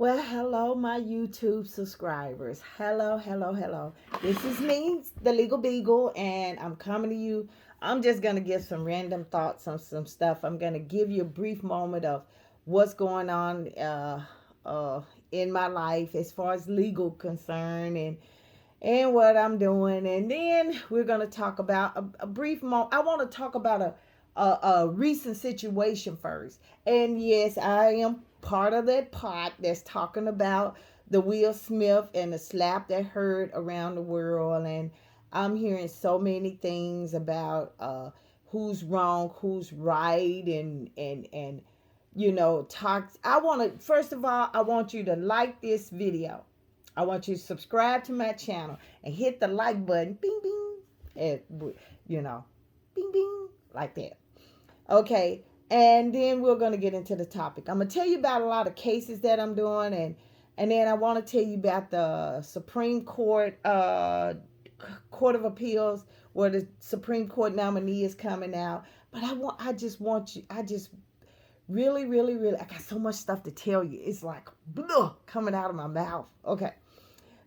Well, hello, my YouTube subscribers. Hello, hello, hello. This is me, the Legal Beagle, and I'm coming to you. I'm just going to give some random thoughts on some stuff. I'm going to give you a brief moment of what's going on in my life as far as legal concern and what I'm doing. And then we're going to talk about a brief moment. I want to talk about a recent situation first. And yes, I am part of that pot that's talking about the Will Smith and the slap that heard around the world. And I'm hearing so many things about who's wrong, who's right, and talk. I want to first of all, I want you to like this video. I want you to subscribe to my channel and hit the like button, bing bing, and bing bing, like that. Okay, and then we're gonna get into the topic. I'm gonna tell you about a lot of cases that I'm doing, and then I want to tell you about the Supreme Court, Court of Appeals, where the Supreme Court nominee is coming out. But I just want you, I just really, really, really, I got so much stuff to tell you. It's like coming out of my mouth. Okay.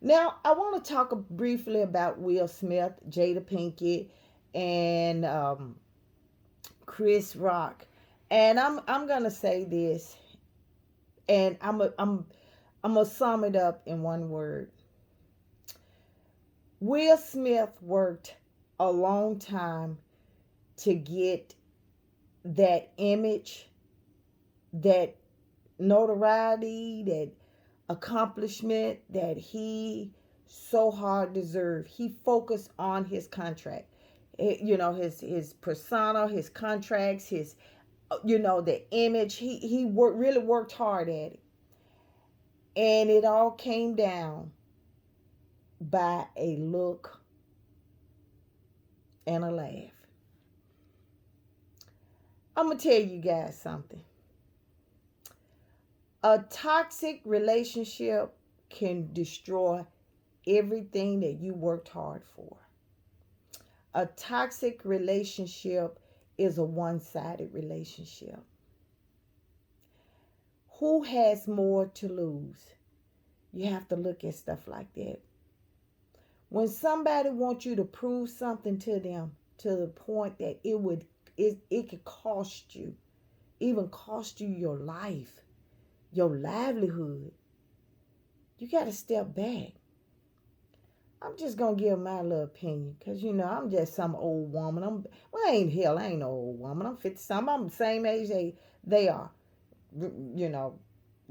Now, I want to talk briefly about Will Smith, Jada Pinkett, and Chris Rock. And I'm gonna say this, and I'm gonna sum it up in one word. Will Smith worked a long time to get that image, that notoriety, that accomplishment that he so hard deserved. He focused on his contract, his persona, his contracts, his the image. He really worked hard at it, and it all came down by a look and a laugh. I'm gonna tell you guys something. A toxic relationship can destroy everything that you worked hard for. A toxic relationship is a one-sided relationship. Who has more to lose? You have to look at stuff like that. When somebody wants you to prove something to them to the point that it could cost you, even cost you your life, your livelihood, you got to step back. I'm just going to give my little opinion because, I'm just some old woman. I ain't no old woman. I'm 50-something. I'm the same age they are.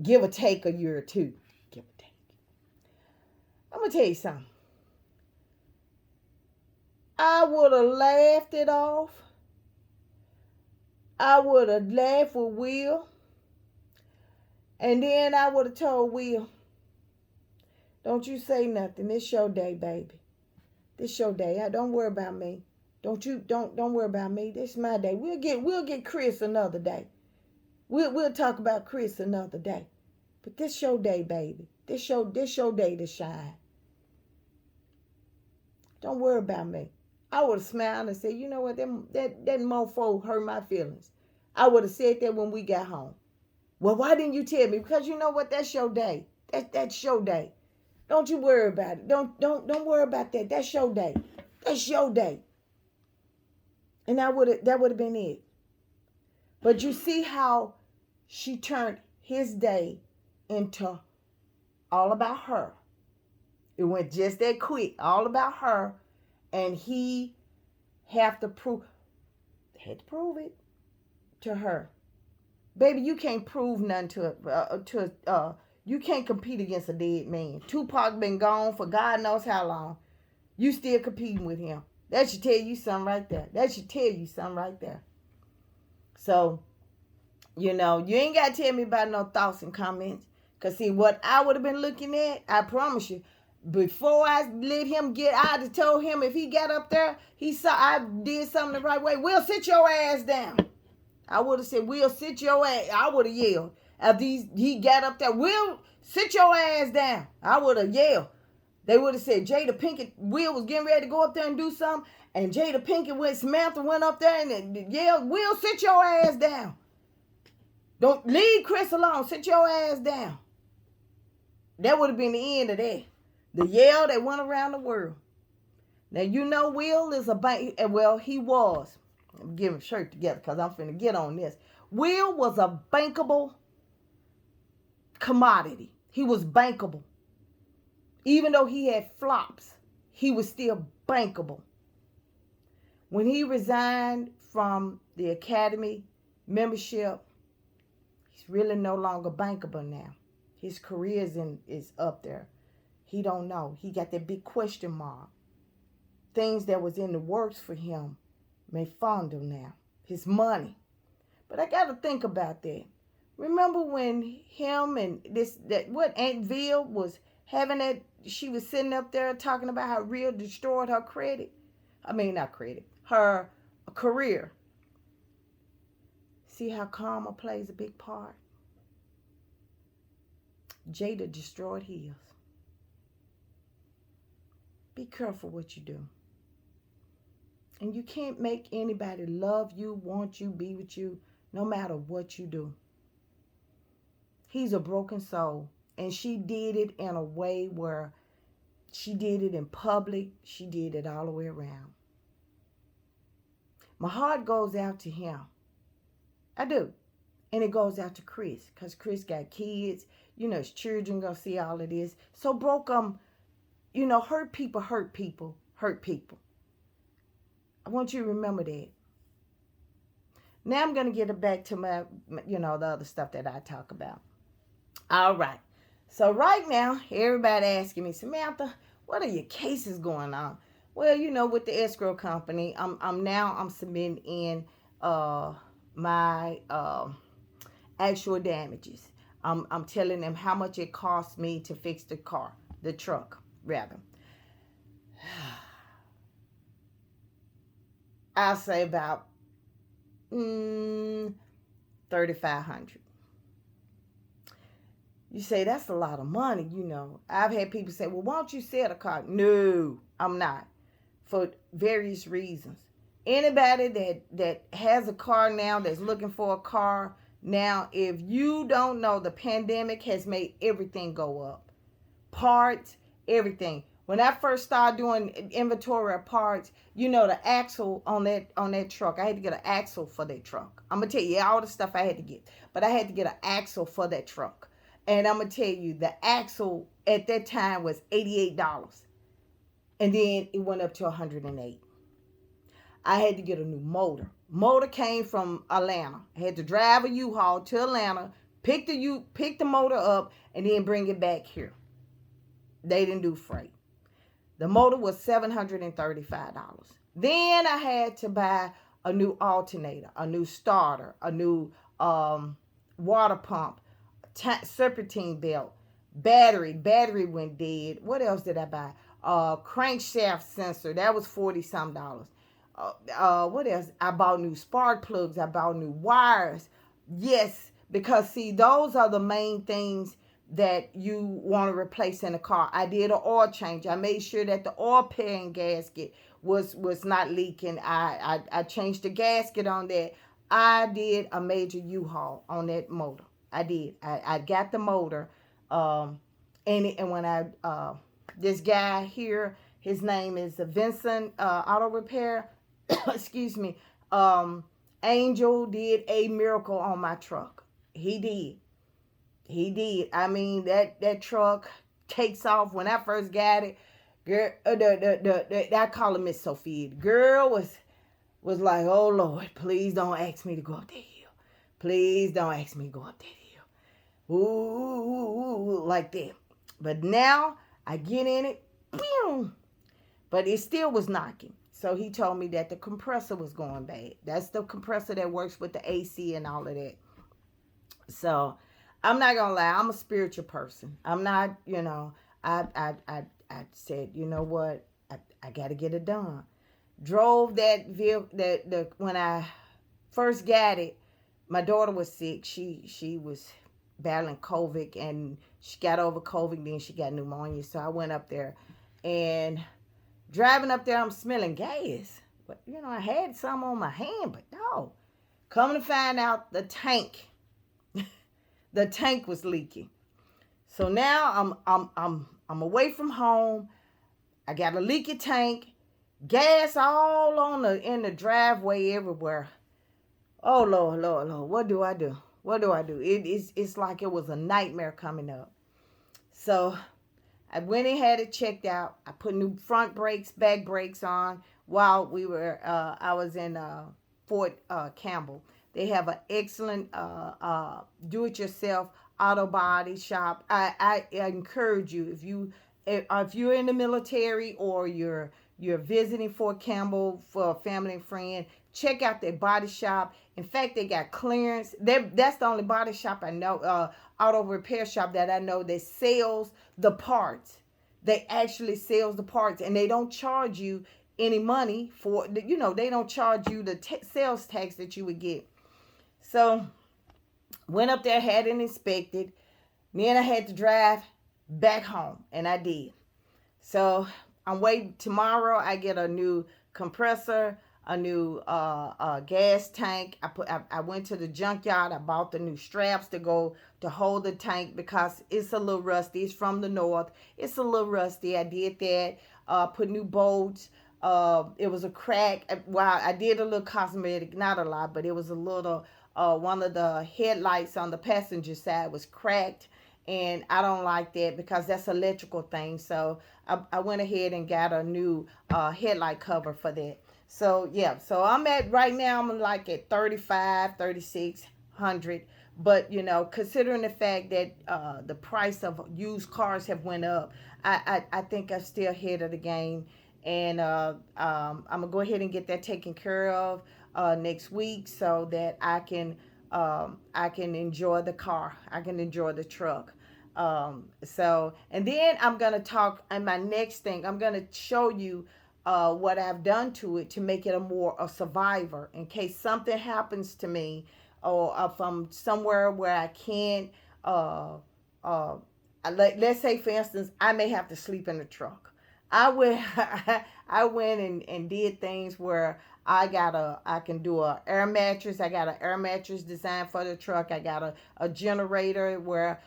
Give or take a year or two. Give or take. I'm going to tell you something. I would have laughed it off. I would have laughed with Will. And then I would have told Will, don't you say nothing. This your day, baby. This your day. Don't worry about me. Don't worry about me. This is my day. We'll get Chris another day. We'll talk about Chris another day. But this your day, baby. This your day to shine. Don't worry about me. I would have smiled and said, you know what, that mofo hurt my feelings. I would have said that when we got home. Well, why didn't you tell me? Because you know what? That's your day. That's your day. Don't you worry about it. Don't worry about that. That's your day. That's your day. And that would have been it. But you see how she turned his day into all about her. It went just that quick. All about her. And he had to prove it to her. Baby, you can't prove nothing you can't compete against a dead man. Tupac been gone for God knows how long. You still competing with him. That should tell you something right there. So, you ain't got to tell me about no thoughts and comments. Because, see, what I would have been looking at, I promise you, before I let him I'd have told him if he got up there, he saw I did something the right way. Will, sit your ass down. I would have said, Will, sit your ass. I would have yelled. After he got up there, Will, sit your ass down. I would have yelled. They would have said, Jada Pinkett, Will was getting ready to go up there and do something. And Jada Pinkett Samantha went up there and yelled, Will, sit your ass down. Don't leave Chris alone. Sit your ass down. That would have been the end of that. The yell that went around the world. Now, you know Will is a bank. Well, he was. I'm getting shirt together because I'm finna get on this. Will was a bankable commodity. He was bankable. Even though he had flops, he was still bankable. When he resigned from the Academy membership, he's really no longer bankable now. His career is up there. He don't know. He got that big question mark. Things that was in the works for him may fondle now. His money. But I got to think about that. Remember when him and Aunt Ville was having that, she was sitting up there talking about how Real destroyed her credit. I mean, not credit, her career. See how karma plays a big part? Jada destroyed his. Be careful what you do. And you can't make anybody love you, want you, be with you, no matter what you do. He's a broken soul. And she did it in a way where she did it in public. She did it all the way around. My heart goes out to him. I do. And it goes out to Chris. Because Chris got kids. You know, his children going to see all of this. So broke hurt people, hurt people, hurt people. I want you to remember that. Now I'm going to get it back to my, the other stuff that I talk about. All right. So right now, everybody asking me, Samantha, what are your cases going on? Well, with the escrow company, I'm submitting in my actual damages. I'm telling them how much it cost me to fix the truck, rather. I'll say about $3,500. You say, that's a lot of money, I've had people say, well, why don't you sell the car? No, I'm not. For various reasons. Anybody that has a car now, that's looking for a car now, if you don't know, the pandemic has made everything go up. Parts, everything. When I first started doing inventory of parts, the axle on that truck, I had to get an axle for that truck. I'm going to tell you all the stuff I had to get. But I had to get an axle for that truck. And I'm going to tell you, the axle at that time was $88. And then it went up to $108. I had to get a new motor. Motor came from Atlanta. I had to drive a U-Haul to Atlanta, pick the motor up, and then bring it back here. They didn't do freight. The motor was $735. Then I had to buy a new alternator, a new starter, a new water pump, serpentine belt, battery went dead. What else did I buy? Crankshaft sensor, that was $40-some. What else? I bought new spark plugs. I bought new wires. Yes, because see, those are the main things that you want to replace in a car. I did an oil change. I made sure that the oil pan gasket was not leaking. I changed the gasket on that. I did a major U-Haul on that motor. I did. I got the motor. And when this guy here, his name is Vincent Auto Repair. Excuse me. Angel did a miracle on my truck. He did. I mean, that truck takes off. When I first got it, girl, I call her Miss Sophia. The girl was like, oh Lord, please don't ask me to go up that hill. Please don't ask me to go up that hill. Ooh, like that. But now I get in it, boom, but it still was knocking. So he told me that the compressor was going bad. That's the compressor that works with the AC and all of that. So I'm not gonna lie, I'm a spiritual person. I'm not, I said, you know what, I gotta get it done. Drove that vehicle, when I first got it, my daughter was sick. She was battling COVID, and she got over COVID, then she got pneumonia. So I went up there, and driving up there, I'm smelling gas. But, I had some on my hand, but no. Coming to find out, the tank was leaking. So now I'm away from home. I got a leaky tank, gas all on the in the driveway everywhere. Oh Lord, Lord, Lord, what do I do? What do I do? It's like it was a nightmare coming up. So I went and had it checked out. I put new front brakes, back brakes on while I was in Fort Campbell. They have an excellent do-it-yourself auto body shop. I encourage you, if you're in the military or you're visiting Fort Campbell for a family and friend, check out their body shop. In fact, they got clearance. That's the only body shop I know, auto repair shop that I know that sells the parts. They actually sells the parts, and they don't charge you any money for, they don't charge you the sales tax that you would get. So went up there, had it inspected. Then I had to drive back home, and I did. So I'm waiting. Tomorrow I get a new compressor, a new gas tank. I went to the junkyard. I bought the new straps to go to hold the tank because it's a little rusty. It's from the north. It's a little rusty. I did that. Put new bolts. It was a crack. Well, I did a little cosmetic, not a lot, but it was a little. One of the headlights on the passenger side was cracked, and I don't like that because that's an electrical thing. So I went ahead and got a new headlight cover for that. So yeah, so I'm at right now, I'm like at 35, 3600. But considering the fact that the price of used cars have went up, I think I'm still ahead of the game. And I'm gonna go ahead and get that taken care of next week so that I can enjoy the car. I can enjoy the truck. And then I'm gonna talk, and my next thing, I'm gonna show you what I've done to it to make it a survivor in case something happens to me, or if I'm somewhere where I can't. Let's say, for instance, I may have to sleep in the truck. I went, I went and did things where I can do a air mattress. I got an air mattress designed for the truck. I got a generator where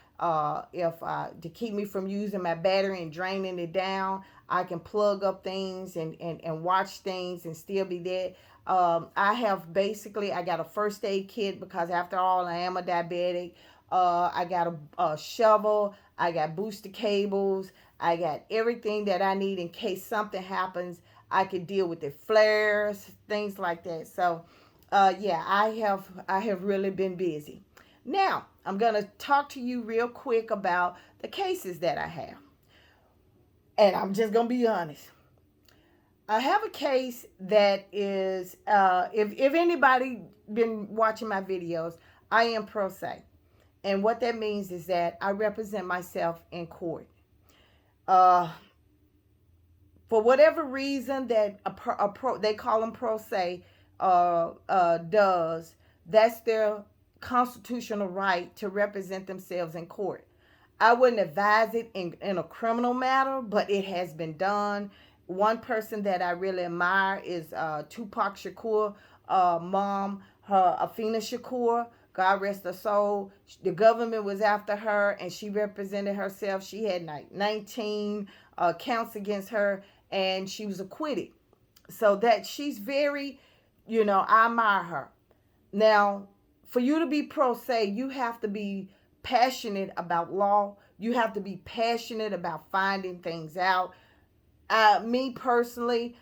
if to keep me from using my battery and draining it down, I can plug up things and watch things and still be there. I got a first aid kit because after all, I am a diabetic. I got a shovel. I got booster cables. I got everything that I need in case something happens. I could deal with the flares, things like that. So, yeah, I have really been busy. Now, I'm gonna talk to you real quick about the cases that I have, and I'm just gonna be honest. I have a case that is, if anybody been watching my videos, I am pro se, and what that means is that I represent myself in court. Uh, for whatever reason that they call them pro se does, that's their constitutional right to represent themselves in court. I wouldn't advise it in a criminal matter, but it has been done. One person that I really admire is Tupac Shakur, mom, her Afeni Shakur. God rest her soul. The government was after her, and she represented herself. She had like 19 counts against her, and she was acquitted. So that she's very, I admire her. Now, for you to be pro se, you have to be passionate about law. You have to be passionate about finding things out. Me personally,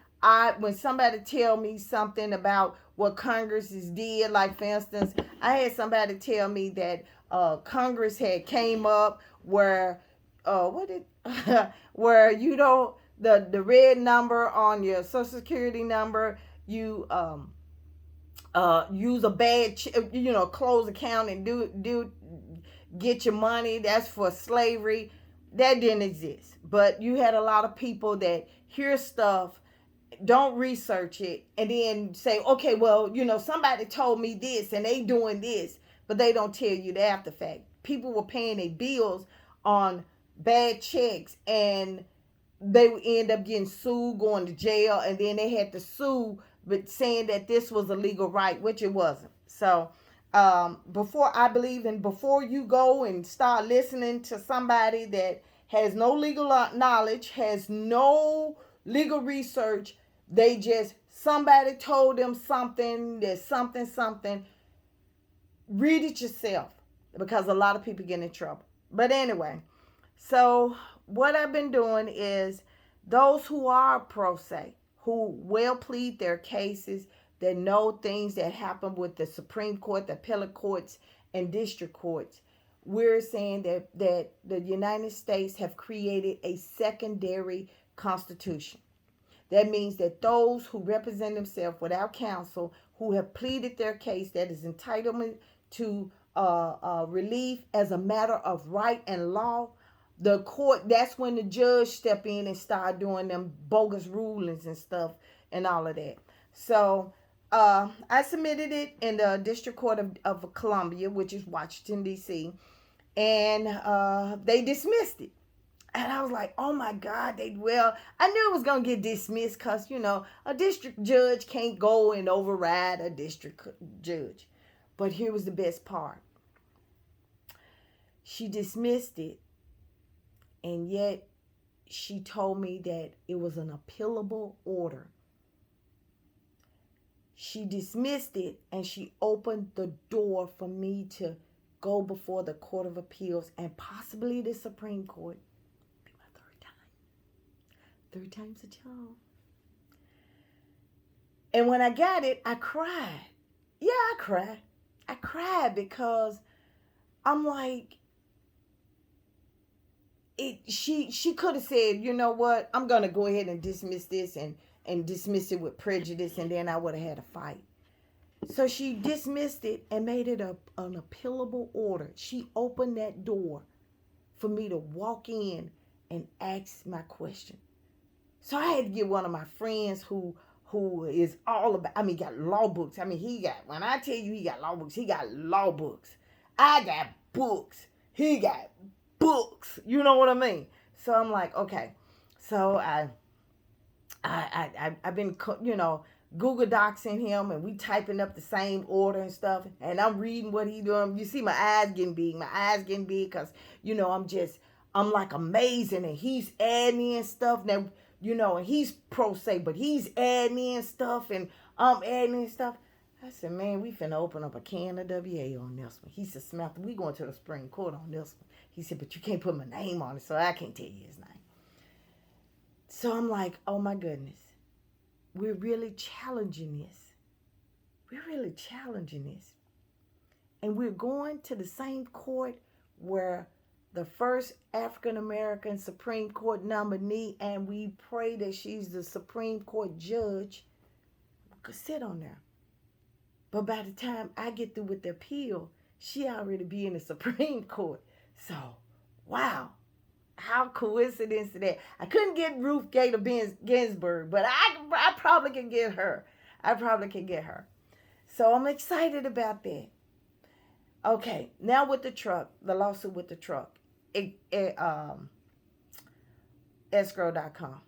when somebody tell me something about what Congress has did, like for instance, I had somebody tell me that Congress had came up where where the red number on your Social Security number, you use a bad close account and do get your money. That's for slavery. That didn't exist. But you had a lot of people that hear stuff, don't research it, and then say, okay, well, somebody told me this and they doing this, but they don't tell you the after fact. People were paying their bills on bad checks, and they would end up getting sued, going to jail, and then they had to sue, but saying that this was a legal right, which it wasn't. So before you go and start listening to somebody that has no legal knowledge, has no legal research, they just, somebody told them something, there's something. Read it yourself, because a lot of people get in trouble. But anyway, so what I've been doing is, those who are pro se, who will plead their cases, that know things that happen with the Supreme Court, the appellate courts, and district courts, we're saying that the United States have created a secondary constitution. That means that those who represent themselves without counsel, who have pleaded their case, that is entitlement to relief as a matter of right and law, the court, that's when the judge step in and start doing them bogus rulings and stuff and all of that. So I submitted it in the District Court of Columbia, which is Washington, D.C., and they dismissed it. And I was like, oh my God, I knew it was going to get dismissed because, a district judge can't go and override a district judge. But here was the best part. She dismissed it, and yet she told me that it was an appealable order. She dismissed it, and she opened the door for me to go before the Court of Appeals and possibly the Supreme Court. Third time's a charm. And when I got it, I cried. Yeah, I cried. I cried because I'm like, she could have said, you know what, I'm going to go ahead and dismiss this and dismiss it with prejudice, and then I would have had a fight. So she dismissed it and made it an appealable order. She opened that door for me to walk in and ask my question. So I had to get one of my friends who is all about, got law books. When I tell you he got law books, he got law books. I got books. He got books. You know what I mean? So I'm like, okay. So I've been, Google Docsing him, and we typing up the same order and stuff. And I'm reading what he doing. You see my eyes getting big. My eyes getting big because, I'm like amazing, and he's adding in stuff now. And he's pro se, but he's adding in stuff, and I'm adding in stuff. I said, man, we finna open up a can of WA on this one. He said, Samantha, we going to the Supreme Court on this one. He said, but you can't put my name on it, so I can't tell you his name. So I'm like, oh my goodness. We're really challenging this. And we're going to the same court where the first African-American Supreme Court nominee, and we pray that she's the Supreme Court judge, could sit on there. But by the time I get through with the appeal, she already be in the Supreme Court. So, wow. How coincidence is that? I couldn't get Ruth Bader Ginsburg, but I probably can get her. So I'm excited about that. Okay, now with the truck, the lawsuit with the truck. Escrow.com.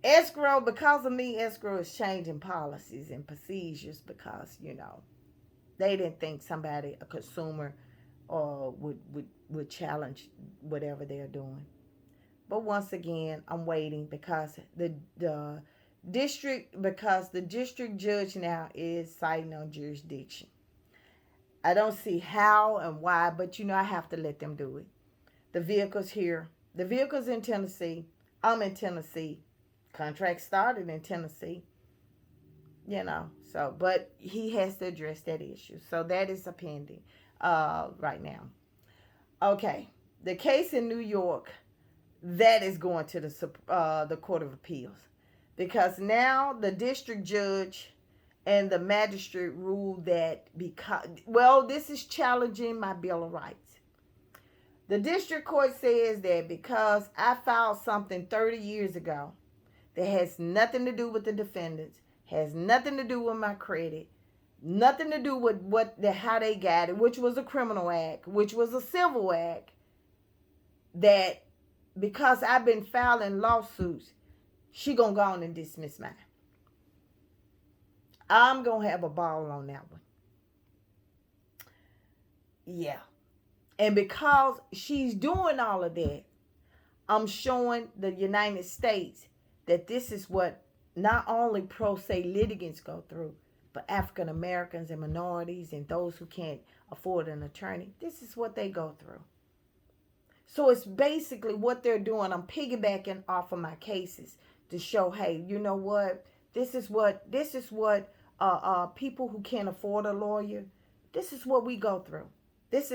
Escrow, because of me, Escrow is changing policies and procedures because, they didn't think somebody, a consumer, would challenge whatever they're doing. But once again, I'm waiting because the district judge now is citing on jurisdiction. I don't see how and why, but I have to let them do it. The vehicle's here. The vehicle's in Tennessee. I'm in Tennessee. Contract started in Tennessee. So, but he has to address that issue. So that is a pending right now. Okay, the case in New York, that is going to the Court of Appeals. Because now the district judge and the magistrate ruled that this is challenging my Bill of Rights. The district court says that because I filed something 30 years ago that has nothing to do with the defendants, has nothing to do with my credit, nothing to do with how they got it, which was a criminal act, which was a civil act, that because I've been filing lawsuits, she gonna go on and dismiss mine. I'm gonna have a ball on that one. Yeah. And because she's doing all of that, I'm showing the United States that this is what not only pro se litigants go through, but African Americans and minorities and those who can't afford an attorney. This is what they go through. So it's basically what they're doing. I'm piggybacking off of my cases to show, hey, you know what? This is what people who can't afford a lawyer, this is what we go through. This.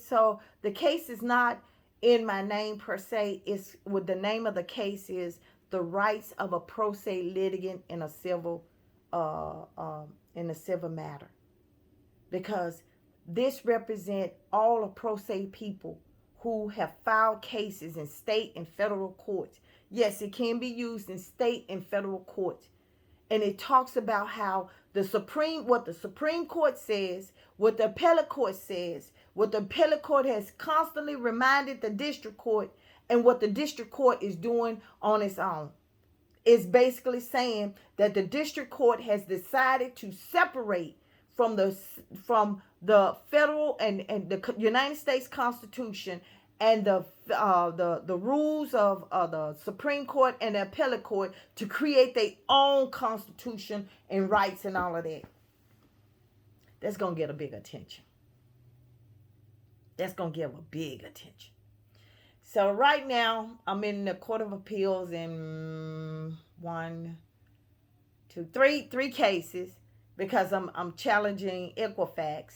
So the case is not in my name per se. It's what the name of the case is: the rights of a pro se litigant in a civil matter, because this represent all of pro se people who have filed cases in state and federal courts. Yes, it can be used in state and federal courts. And it talks about how what the Supreme Court says, what the appellate court says, what the appellate court has constantly reminded the district court, and what the district court is doing on its own. It's basically saying that the district court has decided to separate from the federal and the United States Constitution and the rules of the Supreme Court and the appellate court to create their own constitution and rights and all of that. That's gonna get a big attention. That's gonna give a big attention. So right now I'm in the Court of Appeals in three cases, because I'm challenging Equifax.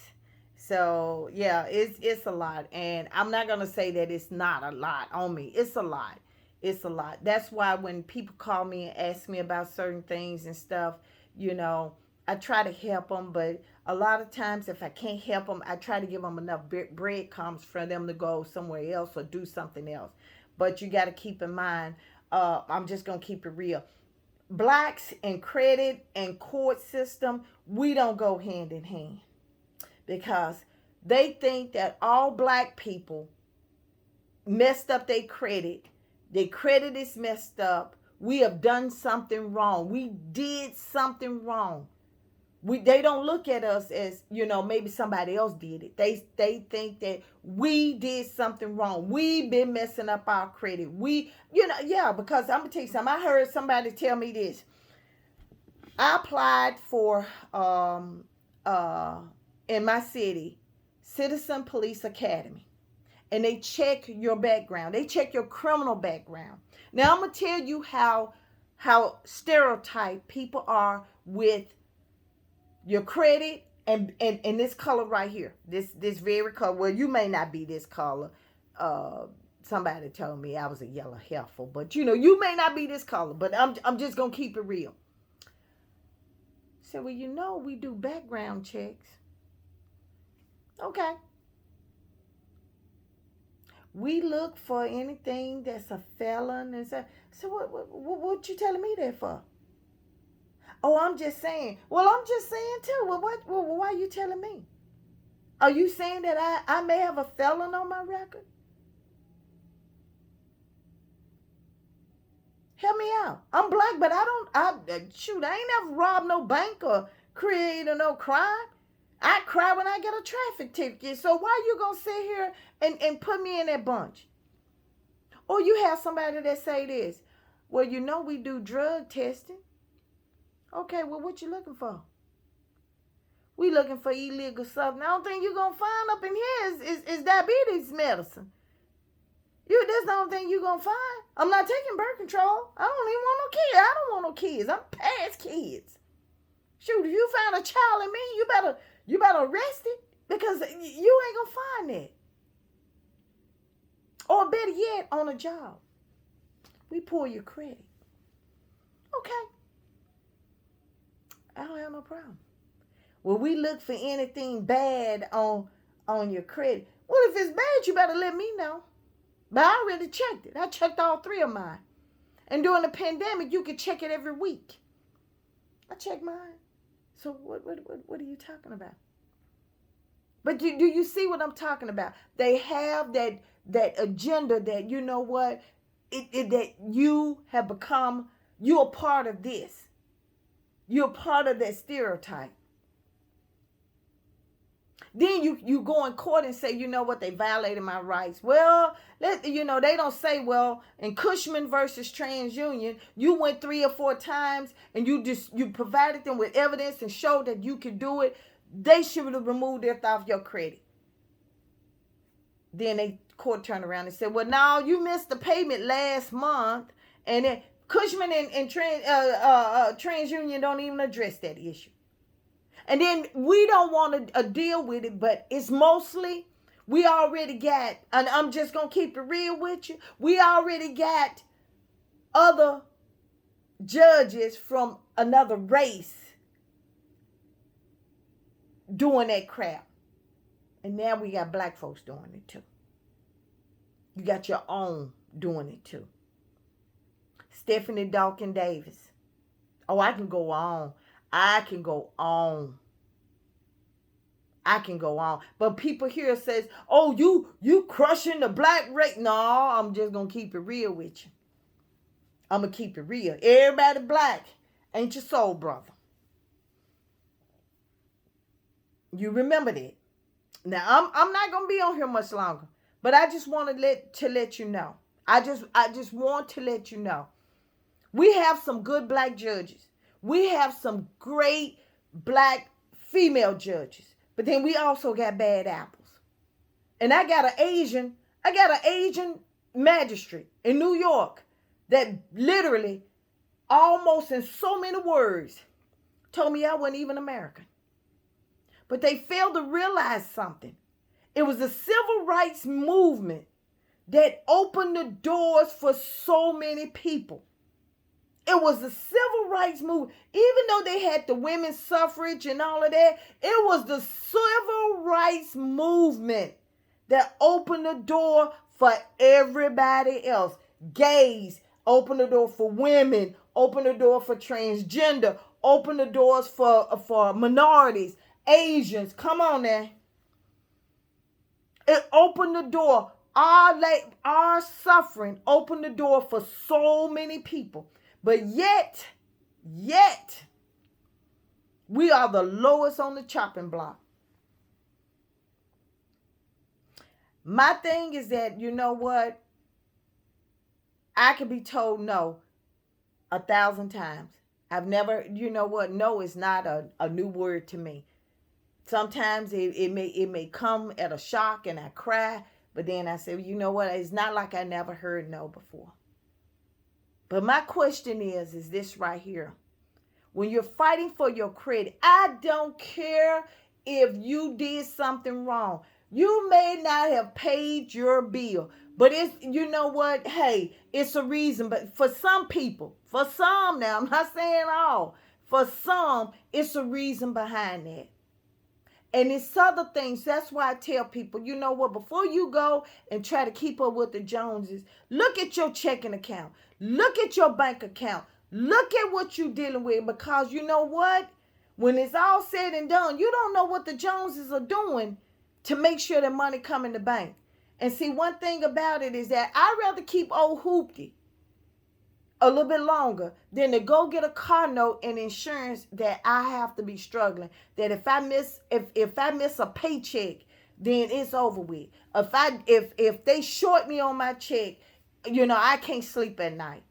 So yeah, it's a lot, and I'm not gonna say that it's not a lot on me. It's a lot. It's a lot. That's why when people call me and ask me about certain things and stuff, I try to help them. But a lot of times, if I can't help them, I try to give them enough breadcrumbs for them to go somewhere else or do something else. But you got to keep in mind, I'm just gonna keep it real. Blacks and credit and court system, we don't go hand in hand, because they think that all black people messed up their credit. Their credit is messed up. We have done something wrong. We did something wrong. They don't look at us as, maybe somebody else did it. They think that we did something wrong. We've been messing up our credit. Because I'm gonna tell you something. I heard somebody tell me this. I applied for in my city, Citizen Police Academy, and they check your background. They check your criminal background. Now I'm gonna tell you how stereotyped people are with your credit and this color right here. This very color. Well, you may not be this color. Somebody told me I was a yellow heifer, but you may not be this color. But I'm just gonna keep it real. So we do background checks. Okay. We look for anything that's a felon and so what you telling me that for? Oh, I'm just saying. Well, I'm just saying too. Well, why are you telling me? Are you saying that I may have a felon on my record? Help me out. I'm black, but I ain't never robbed no bank or created no crime. I cry when I get a traffic ticket. So why you gonna sit here and put me in that bunch? Or you have somebody that say this. Well, we do drug testing. Okay, well, what you looking for? We looking for illegal stuff. Now, the only thing you gonna find up in here is diabetes medicine. That's the only thing you gonna find. I'm not taking birth control. I don't even want no kids. I don't want no kids. I'm past kids. Shoot, if you find a child in me, you better arrest it, because you ain't gonna find that. Or better yet, on a job, we pull your credit. Okay, I don't have no problem. Well, we look for anything bad on your credit. Well, if it's bad, you better let me know. But I already checked it. I checked all three of mine. And during the pandemic, you could check it every week. I checked mine. So what are you talking about? But do you see what I'm talking about? They have that agenda that, that you have become, you're a part of this. You're part of that stereotype. Then you go in court and say, you know what, they violated my rights. Well, they don't say, well, in Cushman versus TransUnion, you went 3 or 4 times and you provided them with evidence and showed that you could do it. They should have removed it off your credit. Then they court turned around and said, well, no, you missed the payment last month. And then Cushman and TransUnion don't even address that issue. And then we don't want to deal with it, but it's mostly, we already got, and I'm just going to keep it real with you, we already got other judges from another race doing that crap. And now we got black folks doing it too. You got your own doing it too. Stephanie Dawkins Davis. Oh, I can go on. I can go on. But people here says, oh, you crushing the black race. No, I'm just going to keep it real with you. I'm going to keep it real. Everybody black ain't your soul brother. You remember that. Now, I'm not going to be on here much longer. But I just want to let you know. I just want to let you know. We have some good black judges. We have some great black female judges. But then we also got bad apples. And I got an Asian magistrate in New York that literally almost in so many words told me I wasn't even American. But they failed to realize something. It was the civil rights movement that opened the doors for so many people. It was the civil rights movement. Even though they had the women's suffrage and all of that, it was the civil rights movement that opened the door for everybody else. Gays, opened the door for women, opened the door for transgender, opened the doors for minorities, Asians. Come on now. It opened the door. Our suffering opened the door for so many people. But yet, we are the lowest on the chopping block. My thing is that, you know what? I can be told no 1,000 times. I've never, you know what? No is not a new word to me. Sometimes it may come at a shock and I cry. But then I say, you know what? It's not like I never heard no before. But my question is this right here. When you're fighting for your credit, I don't care if you did something wrong. You may not have paid your bill, but it's, you know what? Hey, it's a reason. But for some people, for some now, I'm not saying all, for some, it's a reason behind that. And it's other things. That's why I tell people, you know what, before you go and try to keep up with the Joneses, look at your checking account. Look at your bank account. Look at what you're dealing with, because you know what? When it's all said and done, you don't know what the Joneses are doing to make sure the money come in the bank. And see, one thing about it is that I'd rather keep old Hoopty a little bit longer than to go get a car note and insurance that I have to be struggling. That if I miss a paycheck, then it's over with. If they short me on my check, you know, I can't sleep at night.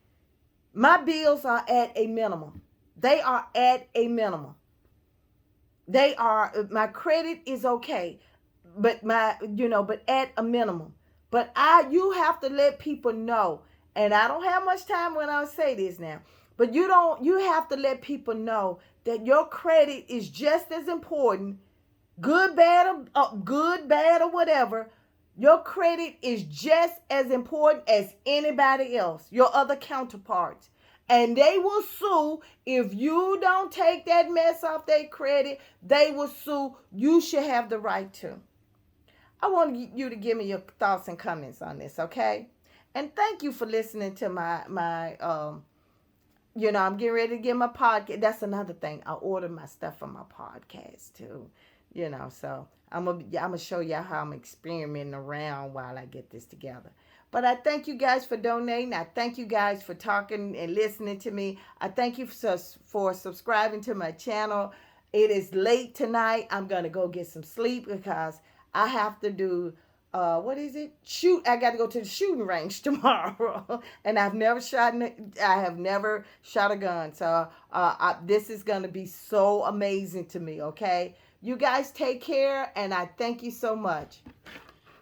My bills are at a minimum. They are at a minimum. My credit is okay, but but at a minimum. But you have to let people know. And I don't have much time when I say this now, but you have to let people know that your credit is just as important, good, bad, or whatever. Your credit is just as important as anybody else, your other counterparts. And they will sue if you don't take that mess off their credit. They will sue. You should have the right to. I want you to give me your thoughts and comments on this, okay? And thank you for listening to my I'm getting ready to get my podcast. That's another thing. I ordered my stuff for my podcast too, so I'm gonna show y'all how I'm experimenting around while I get this together. But I thank you guys for donating. I thank you guys for talking and listening to me. I thank you for subscribing to my channel. It is late tonight. I'm gonna go get some sleep because I have to do what is it? Shoot! I got to go to the shooting range tomorrow, and I have never shot a gun. So this is gonna be so amazing to me. Okay, you guys take care, and I thank you so much.